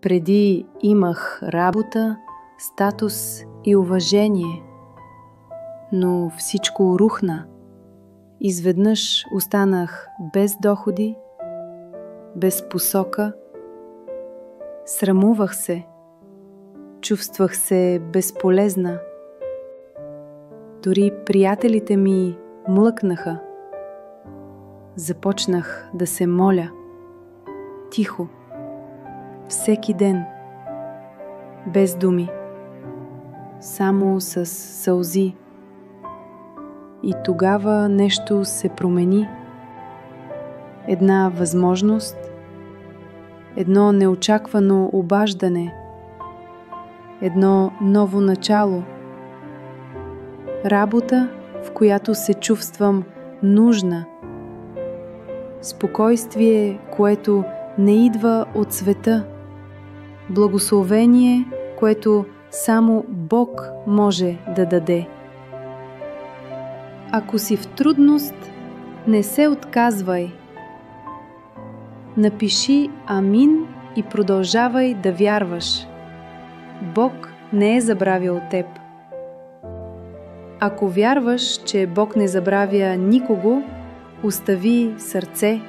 Преди имах работа, статус и уважение, но всичко рухна. Изведнъж останах без доходи, без посока. Срамувах се, чувствах се безполезна. Дори приятелите ми млъкнаха. Започнах да се моля, тихо, всеки ден, без думи, само с сълзи. И тогава нещо се промени. Една възможност, едно неочаквано обаждане, едно ново начало. Работа, в която се чувствам нужна. Спокойствие, което не идва от света. Благословение, което само Бог може да даде. Ако си в трудност, не се отказвай. Напиши амин и продължавай да вярваш. Бог не е забравил теб. Ако вярваш, че Бог не забравя никого, остави сърце.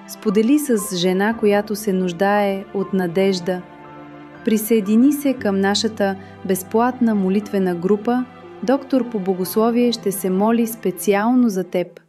Сподели с жена, която се нуждае от надежда. Присъедини се към нашата безплатна молитвена група. Доктор по богословие ще се моли специално за теб.